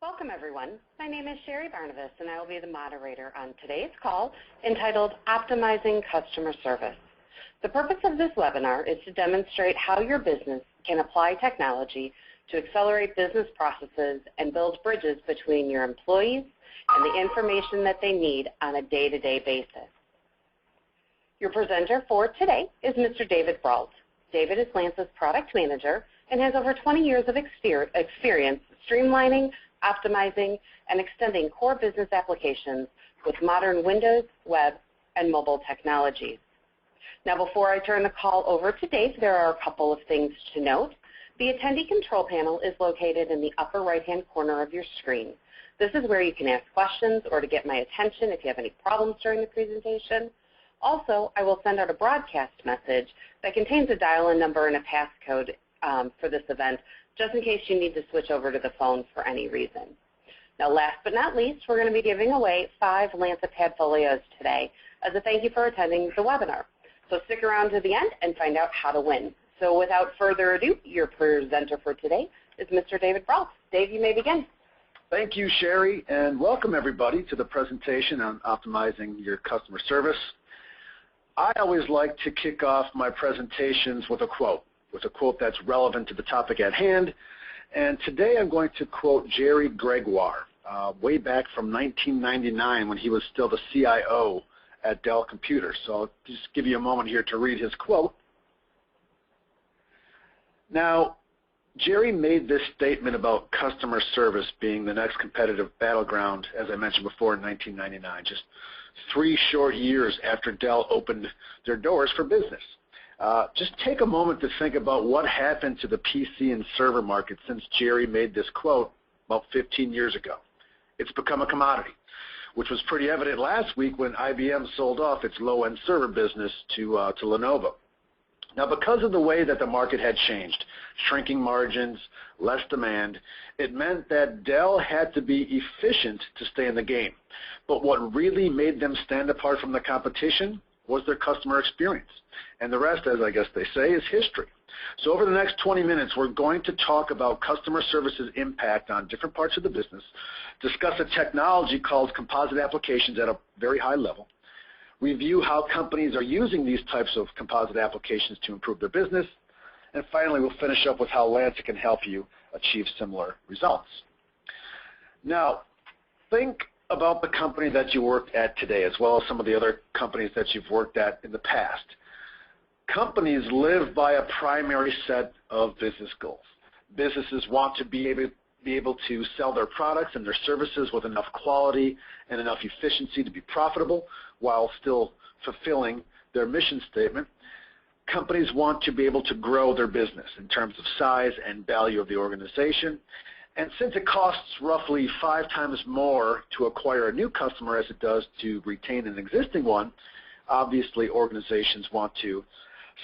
Welcome, everyone. My name is Sherry Barnabas, and I will be the moderator on today's call entitled Optimizing Customer Service. The purpose of this webinar is to demonstrate how your business can apply technology to accelerate business processes and build bridges between your employees and the information that they need on a day-to-day basis. Your presenter for today is Mr. David Brault. David is Lance's product manager and has over 20 years of experience streamlining, optimizing, and extending core business applications with modern Windows, web, and mobile technologies. Now, before I turn the call over to Dave, there are a couple of things to note. The attendee control panel is located in the upper right-hand corner of your screen. This is where you can ask questions or to get my attention if you have any problems during the presentation. Also, I will send out a broadcast message that contains a dial-in number and a passcode for this event, just in case you need to switch over to the phone for any reason. Now, last but not least, we're going to be giving away 5 Lancet folios today as a thank you for attending the webinar. So stick around to the end and find out how to win. So without further ado, your presenter for today is Mr. David Brault. Dave, you may begin. Thank you, Sherry, and welcome everybody to the presentation on optimizing your customer service. I always like to kick off my presentations with a quote that's relevant to the topic at hand. And today I'm going to quote Jerry Gregoire, way back from 1999 when he was still the CIO at Dell Computers. So I'll just give you a moment here to read his quote. Now, Jerry made this statement about customer service being the next competitive battleground, as I mentioned before, in 1999, just 3 short years after Dell opened their doors for business. Just take a moment to think about what happened to the PC and server market since Jerry made this quote about 15 years ago. It's become a commodity, which was pretty evident last week when IBM sold off its low-end server business to Lenovo. Now, because of the way that the market had changed, shrinking margins, less demand, it meant that Dell had to be efficient to stay in the game. But what really made them stand apart from the competition was their customer experience. And the rest, as I guess they say, is history. So over the next 20 minutes, we're going to talk about customer service's impact on different parts of the business, discuss a technology called Composite Applications at a very high level, review how companies are using these types of composite applications to improve their business, and finally we'll finish up with how Lancet can help you achieve similar results. Now, think about the company that you work at today, as well as some of the other companies that you've worked at in the past. Companies live by a primary set of business goals. Businesses want to be able to sell their products and their services with enough quality and enough efficiency to be profitable while still fulfilling their mission statement. Companies want to be able to grow their business in terms of size and value of the organization. And since it costs roughly 5 times more to acquire a new customer as it does to retain an existing one, obviously organizations want to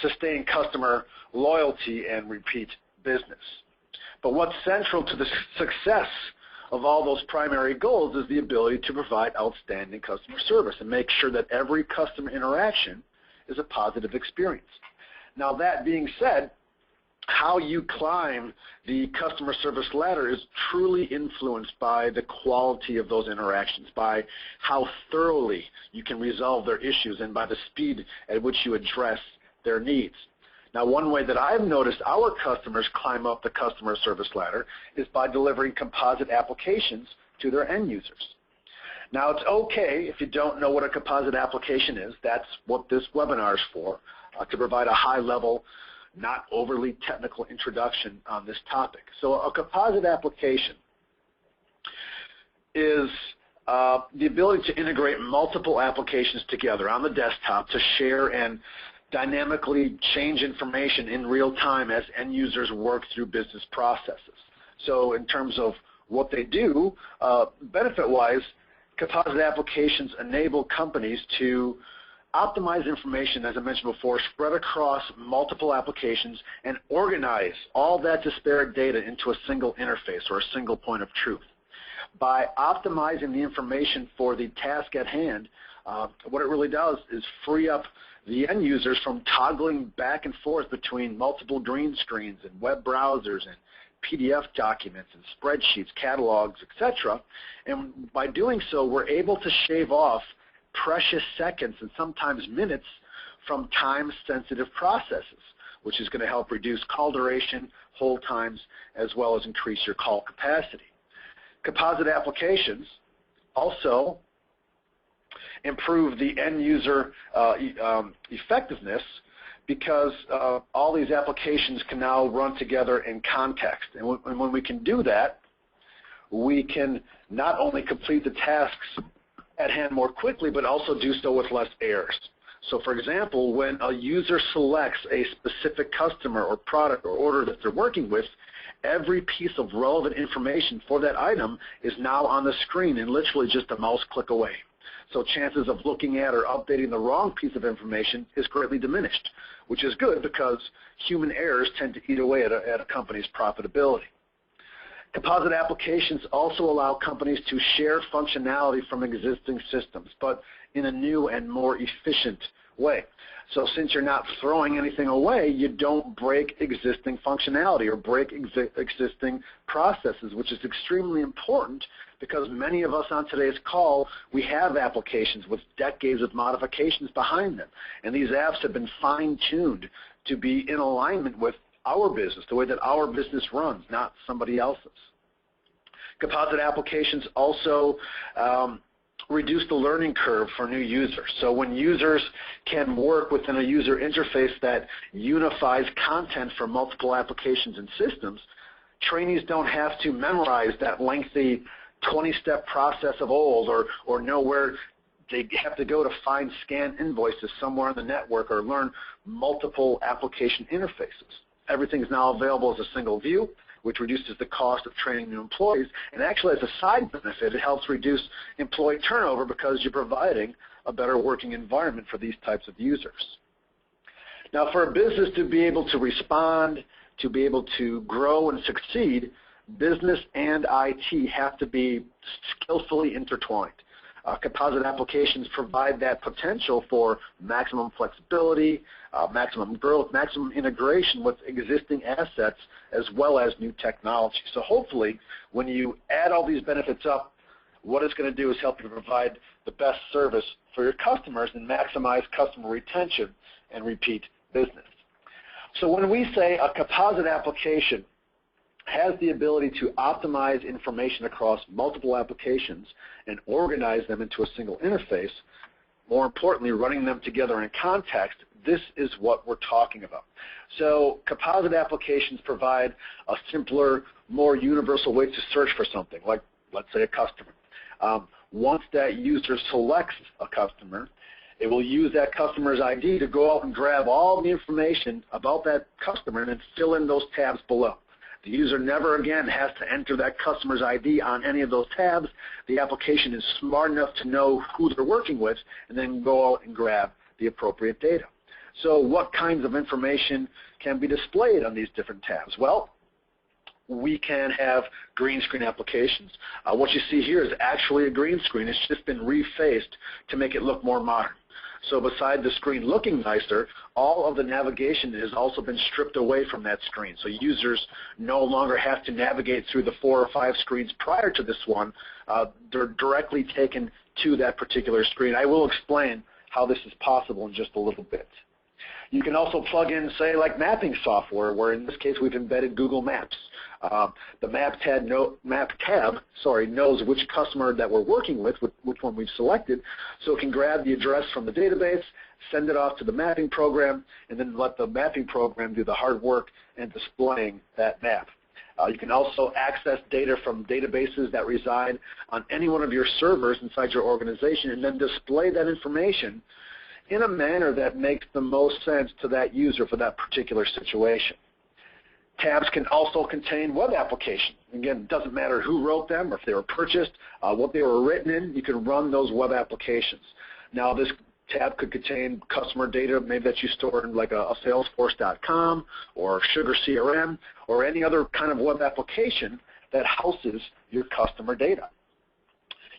sustain customer loyalty and repeat business. But what's central to the success of all those primary goals is the ability to provide outstanding customer service and make sure that every customer interaction is a positive experience. Now, that being said, how you climb the customer service ladder is truly influenced by the quality of those interactions, by how thoroughly you can resolve their issues, and by the speed at which you address their needs. Now, one way that I've noticed our customers climb up the customer service ladder is by delivering composite applications to their end users. Now, it's okay if you don't know what a composite application is. That's what this webinar is for, to provide a high-level, not overly technical introduction on this topic. So a composite application is the ability to integrate multiple applications together on the desktop to share and dynamically change information in real time as end users work through business processes. So in terms of what they do, benefit-wise, composite applications enable companies to optimize information, as I mentioned before, spread across multiple applications, and organize all that disparate data into a single interface or a single point of truth. By optimizing the information for the task at hand, what it really does is free up the end users from toggling back and forth between multiple green screens and web browsers and PDF documents and spreadsheets, catalogs, etc. And by doing so, we're able to shave off precious seconds and sometimes minutes from time-sensitive processes, which is going to help reduce call duration, hold times, as well as increase your call capacity. Composite applications also improve the end user effectiveness because all these applications can now run together in context. And when we can do that, we can not only complete the tasks at hand more quickly, but also do so with less errors. So for example, when a user selects a specific customer or product or order that they're working with, every piece of relevant information for that item is now on the screen and literally just a mouse click away. So chances of looking at or updating the wrong piece of information is greatly diminished, which is good because human errors tend to eat away at a company's profitability. Composite applications also allow companies to share functionality from existing systems, but in a new and more efficient way. So since you're not throwing anything away, you don't break existing functionality or break existing processes, which is extremely important because many of us on today's call, we have applications with decades of modifications behind them. And these apps have been fine-tuned to be in alignment with our business, the way that our business runs, not somebody else's. Composite applications also reduce the learning curve for new users. So when users can work within a user interface that unifies content for multiple applications and systems, trainees don't have to memorize that lengthy 20-step process of old or know where they have to go to find scanned invoices somewhere on the network or learn multiple application interfaces. Everything is now available as a single view, which reduces the cost of training new employees. And actually, as a side benefit, it helps reduce employee turnover because you're providing a better working environment for these types of users. Now, for a business to be able to respond, to be able to grow and succeed, business and IT have to be skillfully intertwined. Composite applications provide that potential for maximum flexibility, maximum growth, maximum integration with existing assets, as well as new technology. So hopefully, when you add all these benefits up, what it's going to do is help you provide the best service for your customers and maximize customer retention and repeat business. So when we say a composite application has the ability to optimize information across multiple applications and organize them into a single interface, more importantly, running them together in context, this is what we're talking about. So composite applications provide a simpler, more universal way to search for something, like let's say a customer. Once that user selects a customer, it will use that customer's ID to go out and grab all the information about that customer and then fill in those tabs below. The user never again has to enter that customer's ID on any of those tabs. The application is smart enough to know who they're working with and then go out and grab the appropriate data. So what kinds of information can be displayed on these different tabs? Well, we can have green screen applications. What you see here is actually a green screen. It's just been refaced to make it look more modern. So beside the screen looking nicer, all of the navigation has also been stripped away from that screen. So users no longer have to navigate through the 4 or 5 screens prior to this one. They're directly taken to that particular screen. I will explain how this is possible in just a little bit. You can also plug in, say, like mapping software, where in this case we've embedded Google Maps. The Map tab knows which customer that we're working with, which one we've selected, so it can grab the address from the database, send it off to the mapping program, and then let the mapping program do the hard work in displaying that map. You can also access data from databases that reside on any one of your servers inside your organization and then display that information in a manner that makes the most sense to that user for that particular situation. Tabs can also contain web applications. Again, it doesn't matter who wrote them or if they were purchased, what they were written in, you can run those web applications. Now this tab could contain customer data maybe that you store in like a Salesforce.com or Sugar CRM or any other kind of web application that houses your customer data.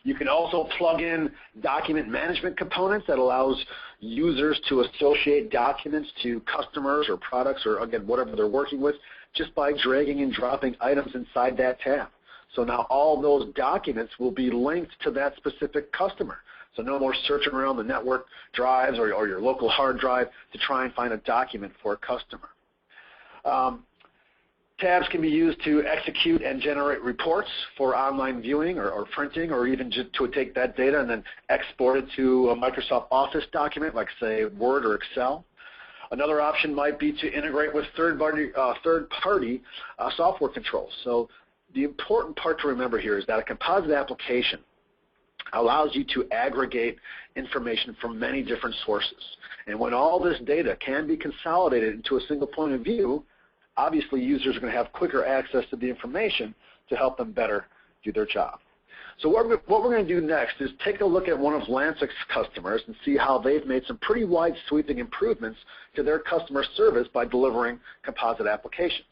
You can also plug in document management components that allows users to associate documents to customers or products or, again, whatever they're working with just by dragging and dropping items inside that tab. So now all those documents will be linked to that specific customer. So no more searching around the network drives or your local hard drive to try and find a document for a customer. Tabs can be used to execute and generate reports for online viewing or printing, or even just to take that data and then export it to a Microsoft Office document like, say, Word or Excel. Another option might be to integrate with third-party software controls. So the important part to remember here is that a composite application allows you to aggregate information from many different sources. And when all this data can be consolidated into a single point of view, obviously users are going to have quicker access to the information to help them better do their job. So what we're going to do next is take a look at one of Lancic's customers and see how they've made some pretty wide sweeping improvements to their customer service by delivering composite applications.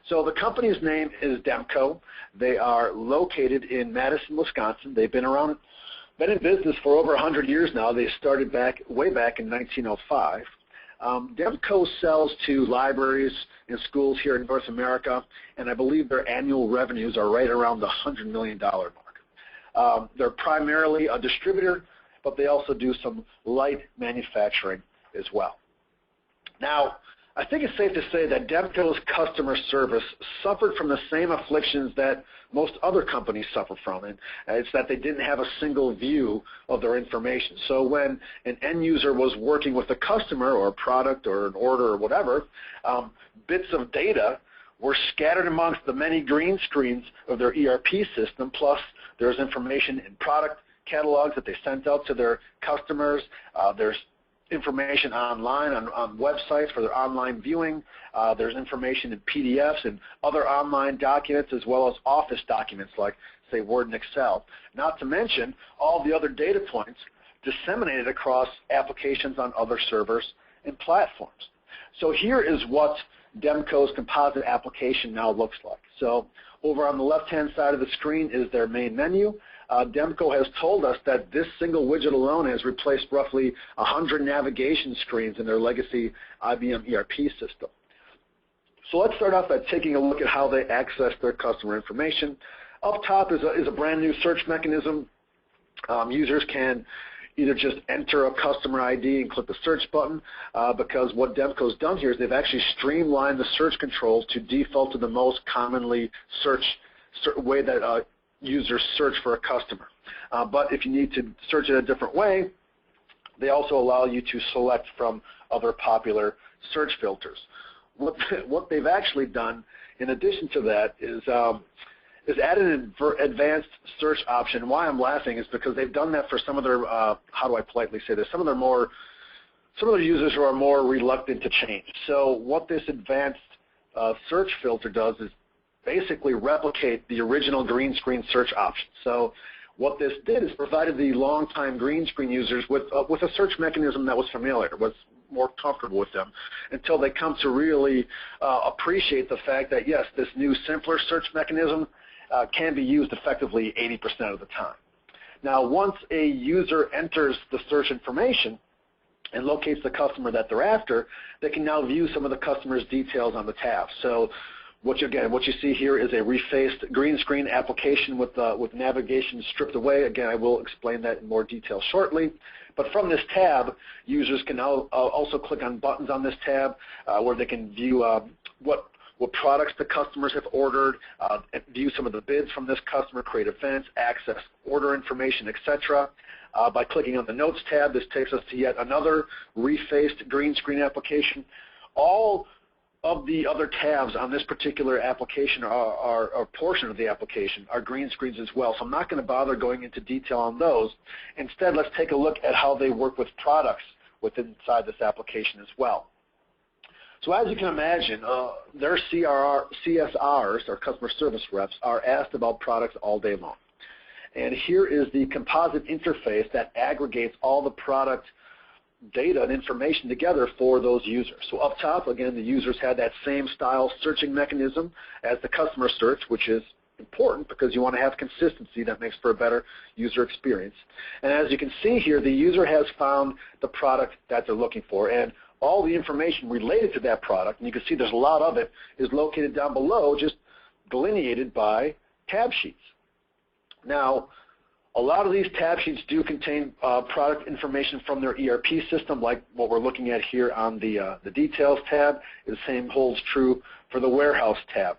So the company's name is Demco. They are located in Madison, Wisconsin. They've been in business for over 100 years now. They started way back in 1905. Demco sells to libraries and schools here in North America, and I believe their annual revenues are right around the $100 million mark. They're primarily a distributor, but they also do some light manufacturing as well. Now, I think it's safe to say that Demco's customer service suffered from the same afflictions that most other companies suffer from, and it's that they didn't have a single view of their information. So when an end user was working with a customer or a product or an order or whatever, bits of data were scattered amongst the many green screens of their ERP system, plus there's information in product catalogs that they sent out to their customers. There's information online on websites for their online viewing. There's information in PDFs and other online documents, as well as Office documents like, say, Word and Excel. Not to mention all the other data points disseminated across applications on other servers and platforms. So here is what Demco's composite application now looks like. So over on the left-hand side of the screen is their main menu. Demco has told us that this single widget alone has replaced roughly 100 navigation screens in their legacy IBM ERP system. So let's start off by taking a look at how they access their customer information. Up top is a brand new search mechanism. Users can either just enter a customer ID and click the search button, because what Demco's done here is they've actually streamlined the search controls to default to the most commonly way that users search for a customer. But if you need to search it a different way, they also allow you to select from other popular search filters. What they've actually done in addition to that is added an advanced search option. Why I'm laughing is because they've done that for some of their, how do I politely say this, some of their users who are more reluctant to change. So what this advanced search filter does is basically replicate the original green screen search option. So what this did is provided the longtime green screen users with a search mechanism that was familiar, was more comfortable with them, until they come to really appreciate the fact that, yes, this new simpler search mechanism can be used effectively 80% of the time. Now, once a user enters the search information and locates the customer that they're after, they can now view some of the customer's details on the tab. So what you see here is a refaced green screen application with navigation stripped away. Again, I will explain that in more detail shortly. But from this tab, users can now also click on buttons on this tab where they can view what products the customers have ordered, view some of the bids from this customer, create events, access order information, etc. By clicking on the Notes tab, this takes us to yet another refaced green screen application. All of the other tabs on this particular application or portion of the application are green screens as well. So I'm not going to bother going into detail on those. Instead, let's take a look at how they work with products inside this application as well. So as you can imagine, their CSRs, or customer service reps, are asked about products all day long. And here is the composite interface that aggregates all the product data and information together for those users. So up top, again, the users had that same style searching mechanism as the customer search, which is important because you want to have consistency. That makes for a better user experience. And as you can see here, the user has found the product that they're looking for, and all the information related to that product, and you can see there's a lot of it, is located down below, just delineated by tab sheets. Now, a lot of these tab sheets do contain product information from their ERP system, like what we're looking at here on the Details tab. The same holds true for the Warehouse tab.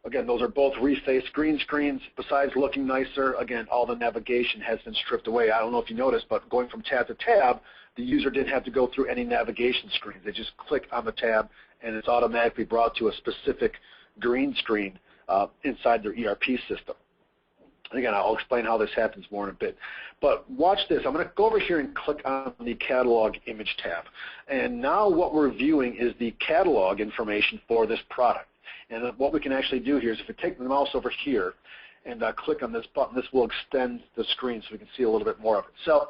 Again, those are both refaced green screens. Besides looking nicer, again, all the navigation has been stripped away. I don't know if you noticed, but going from tab to tab, the user didn't have to go through any navigation screens. They just click on the tab, and it's automatically brought to a specific green screen inside their ERP system. Again, I'll explain how this happens more in a bit. But watch this. I'm going to go over here and click on the Catalog Image tab. And now what we're viewing is the catalog information for this product. And what we can actually do here is if we take the mouse over here and click on this button, this will extend the screen so we can see a little bit more of it. So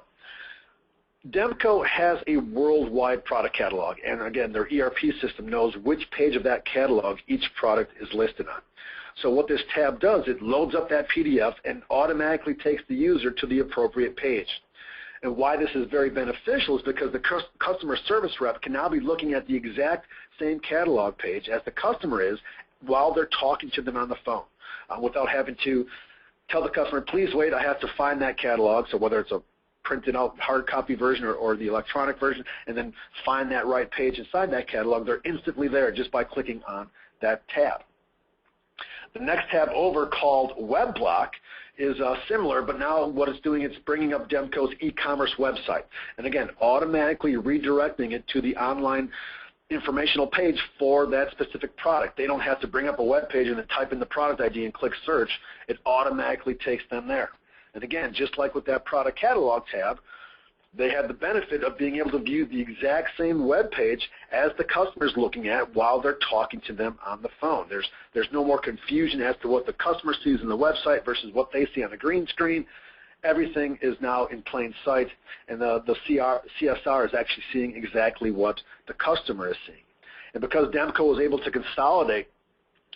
Demco has a worldwide product catalog. And again, their ERP system knows which page of that catalog each product is listed on. So what this tab does, it loads up that PDF and automatically takes the user to the appropriate page. And why this is very beneficial is because the customer service rep can now be looking at the exact same catalog page as the customer is while they're talking to them on the phone without having to tell the customer, please wait, I have to find that catalog. So whether it's a printed out hard copy version or the electronic version, and then find that right page inside that catalog, they're instantly there just by clicking on that tab. The next tab over, called Web Block, is similar, but now what it's doing, it's bringing up Demco's e-commerce website. And again, automatically redirecting it to the online informational page for that specific product. They don't have to bring up a web page and then type in the product ID and click search. It automatically takes them there. And again, just like with that product catalog tab, they have the benefit of being able to view the exact same web page as the customer is looking at while they're talking to them on the phone. There's no more confusion as to what the customer sees in the website versus what they see on the green screen. Everything is now in plain sight, and the CSR is actually seeing exactly what the customer is seeing. And because Demco was able to consolidate,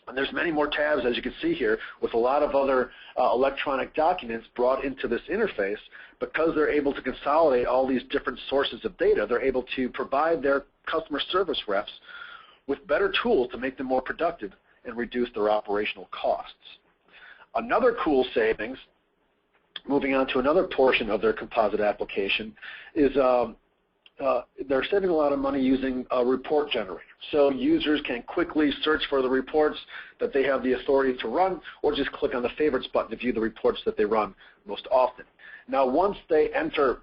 and there's many more tabs, as you can see here, with a lot of other electronic documents brought into this interface, because they're able to consolidate all these different sources of data, they're able to provide their customer service reps with better tools to make them more productive and reduce their operational costs. Another cool savings, moving on to another portion of their composite application, is they're saving a lot of money using a report generator. So users can quickly search for the reports that they have the authority to run, or just click on the favorites button to view the reports that they run most often. Now, once they enter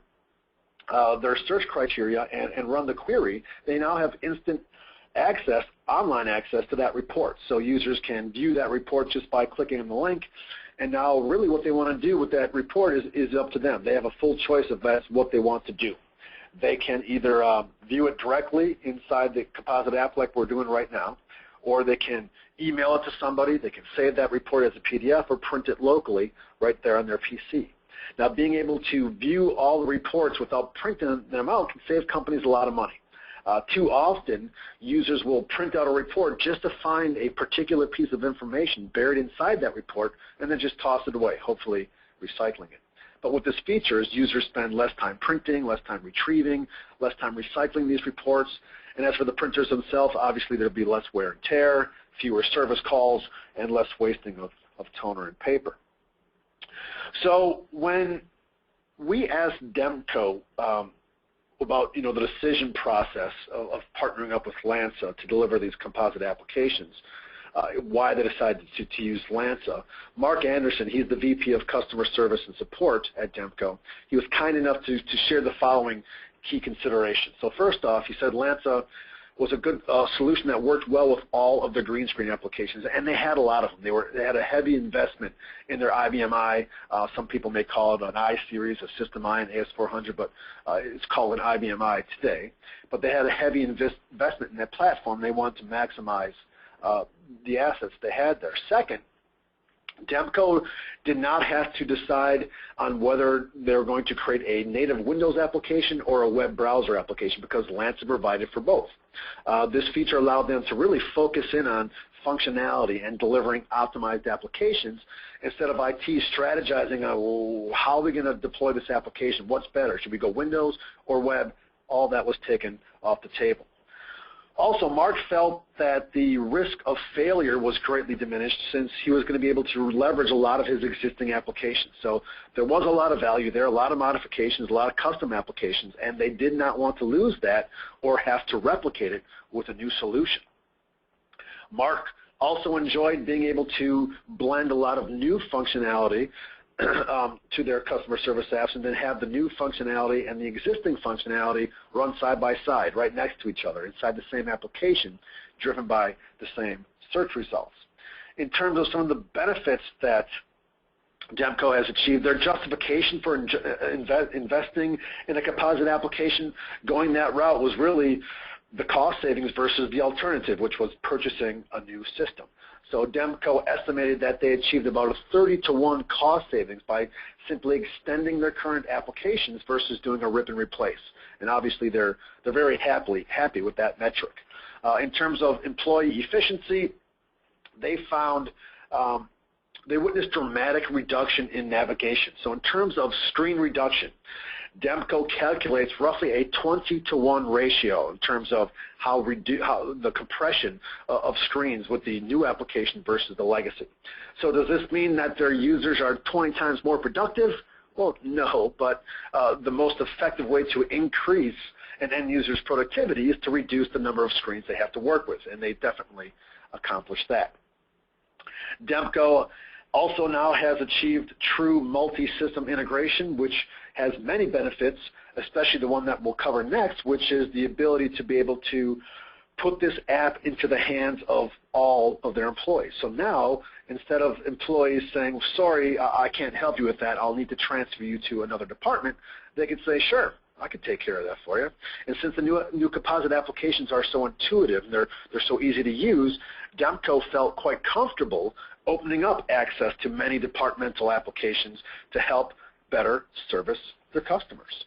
their search criteria and run the query, they now have instant access, online access to that report. So users can view that report just by clicking on the link. And now really what they want to do with that report is up to them. They have a full choice of that's what they want to do. They can either view it directly inside the composite app like we're doing right now, or they can email it to somebody. They can save that report as a PDF or print it locally right there on their PC. Now, being able to view all the reports without printing them out can save companies a lot of money. Too often, users will print out a report just to find a particular piece of information buried inside that report and then just toss it away, hopefully recycling it. But with this feature, users spend less time printing, less time retrieving, less time recycling these reports. And as for the printers themselves, obviously there will be less wear and tear, fewer service calls, and less wasting of toner and paper. So when we asked Demco about the decision process of partnering up with Lansa to deliver these composite applications, why they decided to use Lansa, Mark Anderson, he's the VP of Customer Service and Support at Demco. He was kind enough to share the following key considerations. So first off, he said Lansa was a good solution that worked well with all of the green screen applications, and they had a lot of them. They had a heavy investment in their IBM i. Some people may call it an i-series, a System I, an AS400, but it's called an IBM i today. But they had a heavy investment in that platform. They wanted to maximize the assets they had there. Second, Demco did not have to decide on whether they were going to create a native Windows application or a web browser application because Lansa provided for both. This feature allowed them to really focus in on functionality and delivering optimized applications instead of IT strategizing on, well, how are we going to deploy this application? What's better? Should we go Windows or web? All that was taken off the table. Also, Mark felt that the risk of failure was greatly diminished since he was going to be able to leverage a lot of his existing applications. So there was a lot of value there, a lot of modifications, a lot of custom applications, and they did not want to lose that or have to replicate it with a new solution. Mark also enjoyed being able to blend a lot of new functionality to their customer service apps and then have the new functionality and the existing functionality run side by side, right next to each other, inside the same application, driven by the same search results. In terms of some of the benefits that Demco has achieved, their justification for investing in a composite application, going that route, was really the cost savings versus the alternative, which was purchasing a new system. So Demco estimated that they achieved about a 30-to-1 cost savings by simply extending their current applications versus doing a rip and replace. And obviously they're very happy with that metric. In terms of employee efficiency, they found they witnessed dramatic reduction in navigation. So in terms of screen reduction, Demco calculates roughly a 20-to-1 ratio in terms of how the compression of screens with the new application versus the legacy. So does this mean that their users are 20 times more productive? Well, no, but the most effective way to increase an end user's productivity is to reduce the number of screens they have to work with, and they definitely accomplished that. Demco also now has achieved true multi-system integration, which has many benefits, especially the one that we'll cover next, which is the ability to be able to put this app into the hands of all of their employees. So now, instead of employees saying, sorry, I can't help you with that, I'll need to transfer you to another department, they can say, sure, I can take care of that for you. And since the new composite applications are so intuitive and they're so easy to use, Demco felt quite comfortable opening up access to many departmental applications to help better service their customers.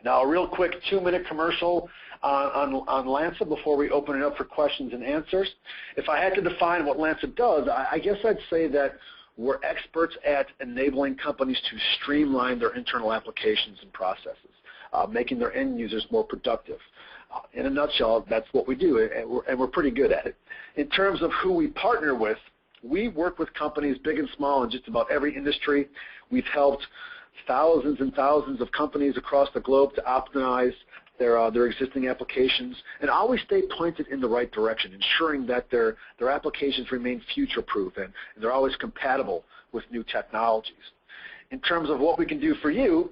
Now, a real quick 2-minute commercial on Lanza before we open it up for questions and answers. If I had to define what Lanza does, I guess I'd say that we're experts at enabling companies to streamline their internal applications and processes, making their end users more productive. In a nutshell, that's what we do, and we're pretty good at it. In terms of who we partner with, we work with companies big and small in just about every industry. We've helped thousands and thousands of companies across the globe to optimize their existing applications and always stay pointed in the right direction, ensuring that their applications remain future-proof and they're always compatible with new technologies. In terms of what we can do for you,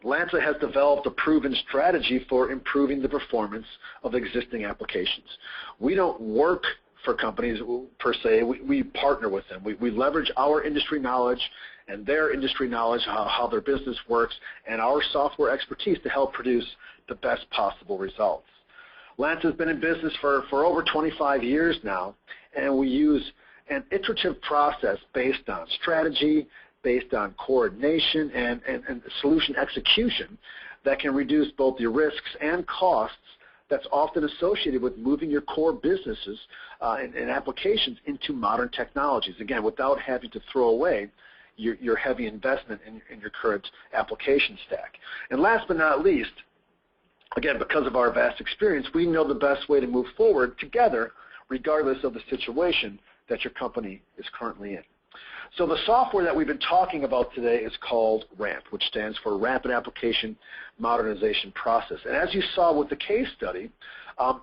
Lanza has developed a proven strategy for improving the performance of existing applications. We don't work for companies per se, we partner with them. We leverage our industry knowledge and their industry knowledge, how their business works, and our software expertise to help produce the best possible results. Lanza has been in business for over 25 years now, and we use an iterative process based on strategy, based on coordination and solution execution that can reduce both the risks and costs that's often associated with moving your core businesses and applications into modern technologies, again, without having to throw away your heavy investment in your current application stack. And last but not least, again, because of our vast experience, we know the best way to move forward together regardless of the situation that your company is currently in. So the software that we've been talking about today is called RAMP, which stands for Rapid Application Modernization Process. And as you saw with the case study,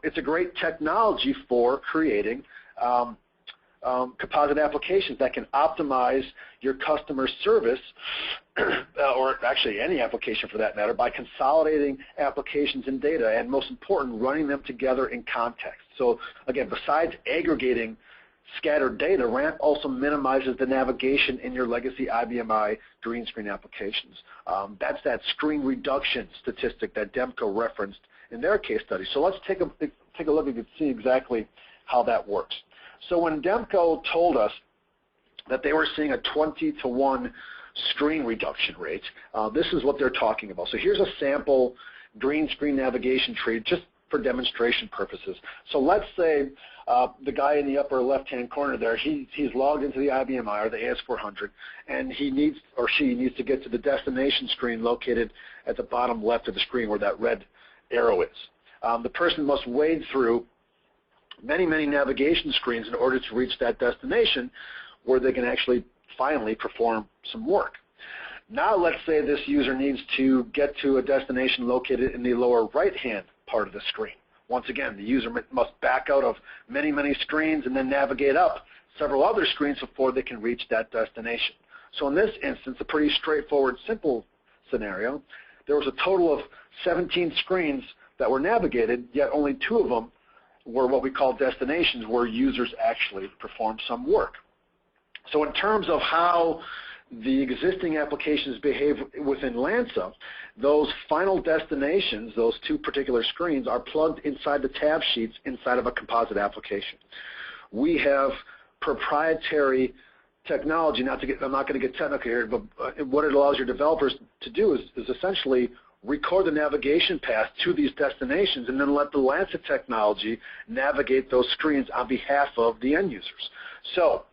it's a great technology for creating composite applications that can optimize your customer service, or actually any application for that matter, by consolidating applications and data, and most important, running them together in context. So again, besides aggregating scattered data, RAMP also minimizes the navigation in your legacy IBM green screen applications. That's that screen reduction statistic that Demco referenced in their case study. So let's take a look and see exactly how that works. So when Demco told us that they were seeing a 20-to-1 screen reduction rate, this is what they're talking about. So here's a sample green screen navigation tree just for demonstration purposes. So let's say The guy in the upper left-hand corner there, he's logged into the IBMI or the AS400, and he needs or she needs to get to the destination screen located at the bottom left of the screen where that red arrow is. The person must wade through many, many navigation screens in order to reach that destination where they can actually finally perform some work. Now let's say this user needs to get to a destination located in the lower right-hand part of the screen. Once again, the user must back out of many, many screens and then navigate up several other screens before they can reach that destination. So in this instance, a pretty straightforward, simple scenario, there was a total of 17 screens that were navigated, yet only 2 of them were what we call destinations where users actually performed some work. So in terms of how the existing applications behave within LANSA, those final destinations, those 2 particular screens, are plugged inside the tab sheets inside of a composite application. We have proprietary technology, I'm not going to get technical here, but what it allows your developers to do is essentially record the navigation path to these destinations and then let the LANSA technology navigate those screens on behalf of the end users. So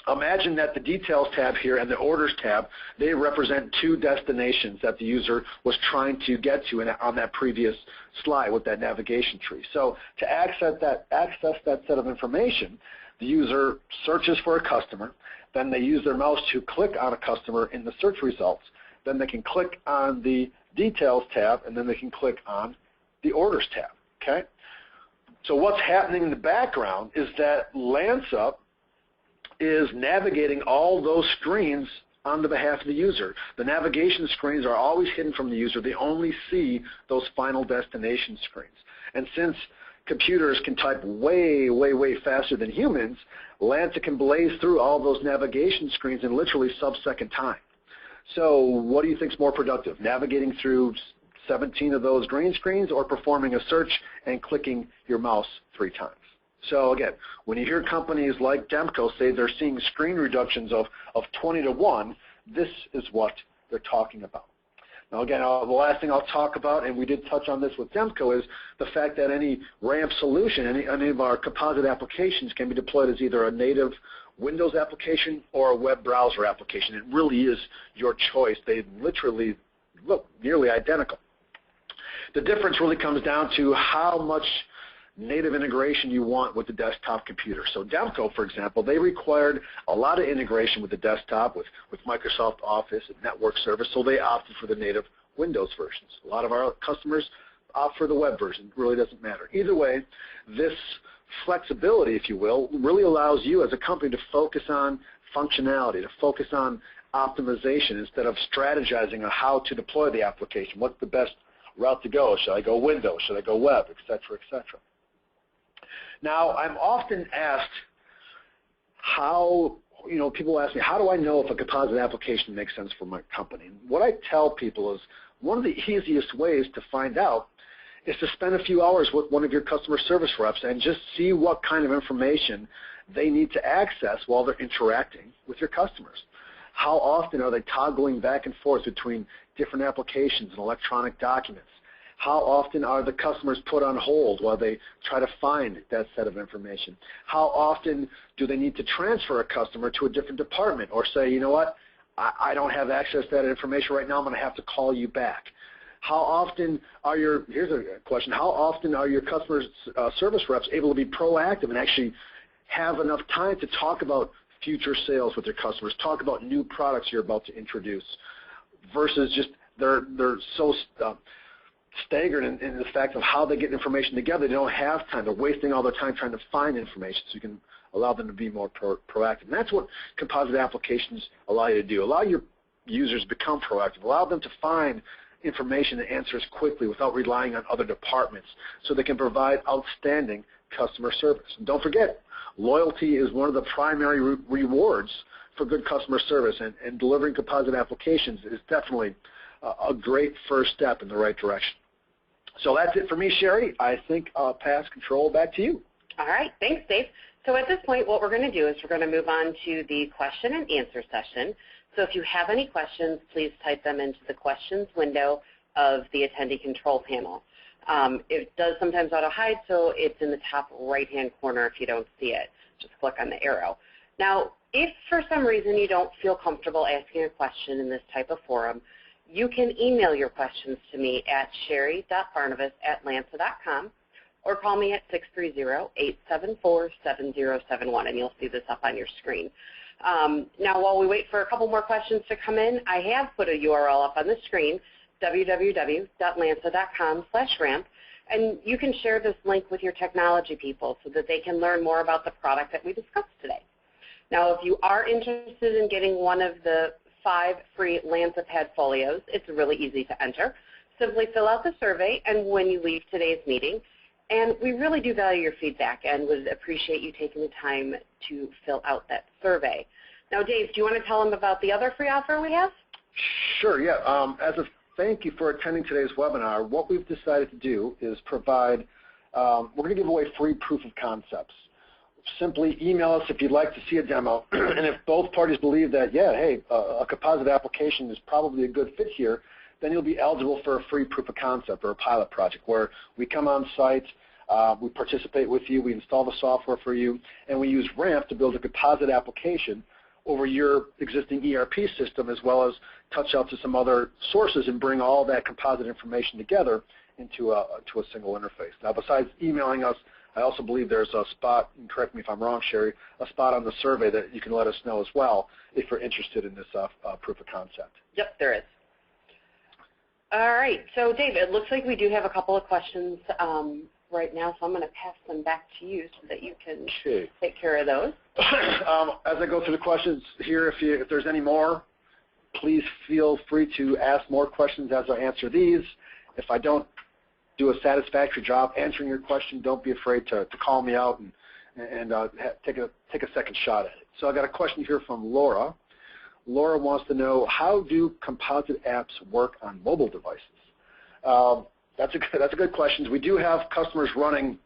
imagine that the Details tab here and the Orders tab, they represent 2 destinations that the user was trying to get to on that previous slide with that navigation tree. So to access that set of information, the user searches for a customer, then they use their mouse to click on a customer in the search results, then they can click on the Details tab, and then they can click on the Orders tab. Okay? So what's happening in the background is that LANSA is navigating all those screens on the behalf of the user. The navigation screens are always hidden from the user. They only see those final destination screens. And since computers can type way, way, way faster than humans, LANSA can blaze through all those navigation screens in literally sub-second time. So what do you think is more productive, navigating through 17 of those green screens or performing a search and clicking your mouse 3 times? So again, when you hear companies like Demco say they're seeing screen reductions of 20 to 1, this is what they're talking about. Now again, the last thing I'll talk about, and we did touch on this with Demco, is the fact that any RAMP solution, any of our composite applications can be deployed as either a native Windows application or a web browser application. It really is your choice. They literally look nearly identical. The difference really comes down to how much native integration you want with the desktop computer. So Demco, for example, they required a lot of integration with the desktop, with Microsoft Office and network service, so they opted for the native Windows versions. A lot of our customers opt for the web version. It really doesn't matter. Either way, this flexibility, if you will, really allows you as a company to focus on functionality, to focus on optimization instead of strategizing on how to deploy the application. What's the best route to go? Should I go Windows? Should I go web? Et cetera, et cetera. Now, I'm often asked how, people ask me, how do I know if a composite application makes sense for my company? And what I tell people is one of the easiest ways to find out is to spend a few hours with one of your customer service reps and just see what kind of information they need to access while they're interacting with your customers. How often are they toggling back and forth between different applications and electronic documents? How often are the customers put on hold while they try to find that set of information? How often do they need to transfer a customer to a different department or say, you know what, I don't have access to that information right now, I'm going to have to call you back? How often are here's a question, how often are your customer service reps able to be proactive and actually have enough time to talk about future sales with their customers, talk about new products you're about to introduce, versus just they're so staggered in the fact of how they get information together. They don't have time. They're wasting all their time trying to find information, so you can allow them to be more proactive. And that's what composite applications allow you to do. Allow your users to become proactive. Allow them to find information and answers quickly without relying on other departments so they can provide outstanding customer service. And don't forget, loyalty is one of the primary rewards for good customer service, and delivering composite applications is definitely a great first step in the right direction. So that's it for me, Sherry. I think I'll pass control back to you. All right. Thanks, Dave. So at this point, what we're going to do is we're going to move on to the question and answer session. So if you have any questions, please type them into the questions window of the attendee control panel. It does sometimes auto-hide, so it's in the top right-hand corner if you don't see it. Just click on the arrow. Now, if for some reason you don't feel comfortable asking a question in this type of forum, you can email your questions to me at sherry.barnabas@lansa.com or call me at 630-874-7071, and you'll see this up on your screen. Now, while we wait for a couple more questions to come in, I have put a URL up on the screen, www.lansa.com/ramp, and you can share this link with your technology people so that they can learn more about the product that we discussed today. Now, if you are interested in getting one of the 5 free Lansa Pad folios, it's really easy to enter. Simply fill out the survey and when you leave today's meeting. And we really do value your feedback and would appreciate you taking the time to fill out that survey. Now, Dave, do you want to tell them about the other free offer we have? Sure, yeah. As a thank you for attending today's webinar, what we've decided to do is provide, we're going to give away free proof of concepts. Simply email us if you'd like to see a demo, and if both parties believe that, yeah, hey, a composite application is probably a good fit here, then you'll be eligible for a free proof of concept or a pilot project where we come on site, we participate with you, we install the software for you, and we use RAMP to build a composite application over your existing ERP system, as well as touch out to some other sources and bring all that composite information together into a single interface. Now, besides emailing us, I also believe there's a spot, and correct me if I'm wrong, Sherry, a spot on the survey that you can let us know as well if you're interested in this proof of concept. Yep, there is. All right, so Dave, it looks like we do have a couple of questions right now, so I'm going to pass them back to you so that you can take care of those. As I go through the questions here, if there's any more, please feel free to ask more questions as I answer these. If I don't do a satisfactory job answering your question, don't be afraid to call me out and take a second shot at it. So I got a question here from Laura. Laura wants to know, how do composite apps work on mobile devices? That's a good question. We do have customers running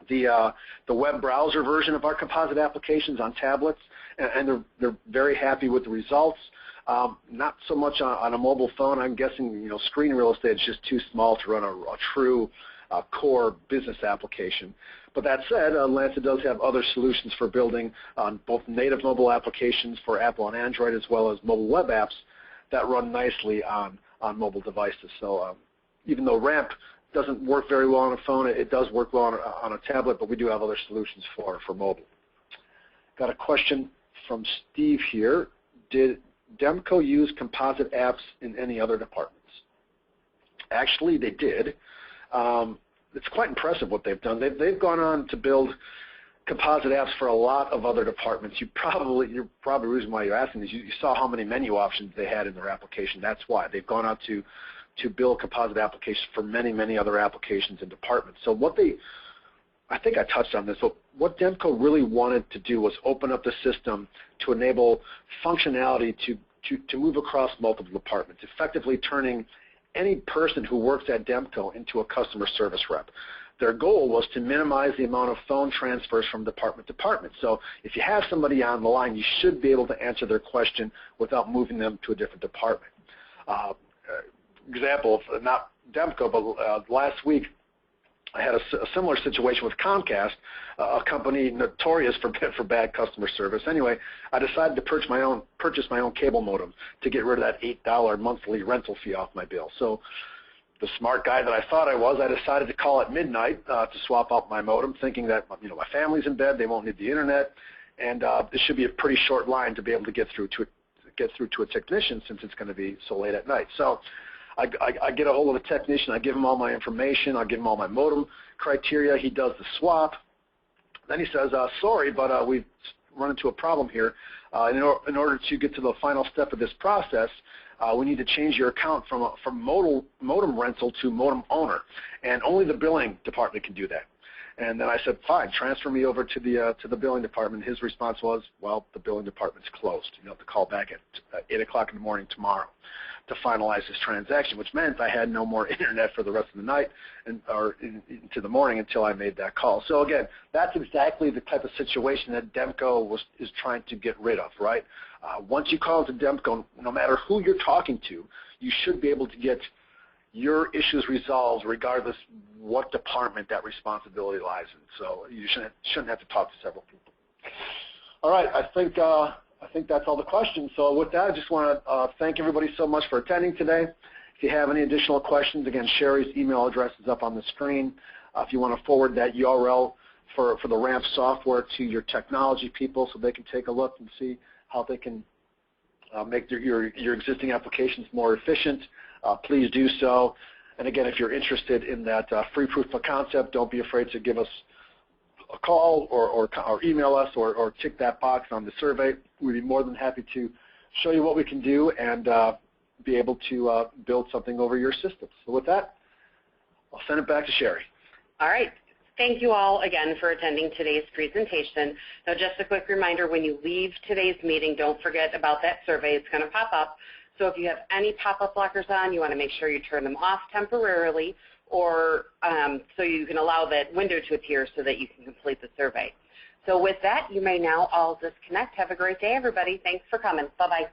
the web browser version of our composite applications on tablets, and they're very happy with the results. Not so much on a mobile phone. I'm guessing screen real estate is just too small to run a true core business application. But that said, Lansa does have other solutions for building on both native mobile applications for Apple and Android, as well as mobile web apps that run nicely on mobile devices. So even though RAMP doesn't work very well on a phone, it does work well on a tablet, but we do have other solutions for mobile. Got a question from Steve here. Did Demco use composite apps in any other departments? Actually, they did. It's quite impressive what they've done. They've gone on to build composite apps for a lot of other departments. You're probably the reason why you're asking is you saw how many menu options they had in their application. That's why they've gone out to build composite applications for many, many other applications and departments. So I think I touched on this, but what Demco really wanted to do was open up the system to enable functionality to move across multiple departments, effectively turning any person who works at Demco into a customer service rep. Their goal was to minimize the amount of phone transfers from department to department. So if you have somebody on the line, you should be able to answer their question without moving them to a different department. Example, not Demco, but last week I had a similar situation with Comcast, a company notorious for bad customer service. Anyway, I decided to purchase my own cable modem to get rid of that $8 monthly rental fee off my bill. So the smart guy that I thought I was, I decided to call at midnight to swap out my modem, thinking that my family's in bed, they won't need the internet, and this should be a pretty short line to be able to get through to a technician since it's going to be so late at night. So I get a hold of the technician, I give him all my information, I give him all my modem criteria, he does the swap. Then he says, sorry, but we've run into a problem here. In order to get to the final step of this process, we need to change your account from modem rental to modem owner, and only the billing department can do that. And then I said, fine, transfer me over to the billing department. His response was, well, the billing department's closed. You have to call back at 8 o'clock in the morning tomorrow to finalize this transaction, which meant I had no more internet for the rest of the night or into the morning until I made that call. So again, that's exactly the type of situation that Demco is trying to get rid of, right? Once you call into Demco, no matter who you're talking to, you should be able to get your issues resolved regardless what department that responsibility lies in. So you shouldn't have to talk to several people. All right, I think that's all the questions. So with that, I just want to thank everybody so much for attending today. If you have any additional questions, again, Sherry's email address is up on the screen. If you want to forward that URL for the RAMP software to your technology people so they can take a look and see how they can make your existing applications more efficient, please do so. And again, if you're interested in that free proof of concept, don't be afraid to give us a call or email us or tick that box on the survey. We'd be more than happy to show you what we can do and be able to build something over your system. So with that, I'll send it back to Sherry. All right. Thank you all again for attending today's presentation. Now, just a quick reminder, when you leave today's meeting, don't forget about that survey. It's going to pop up. So if you have any pop-up blockers on, you want to make sure you turn them off temporarily, or so you can allow that window to appear so that you can complete the survey. So with that, you may now all disconnect. Have a great day, everybody. Thanks for coming. Bye-bye.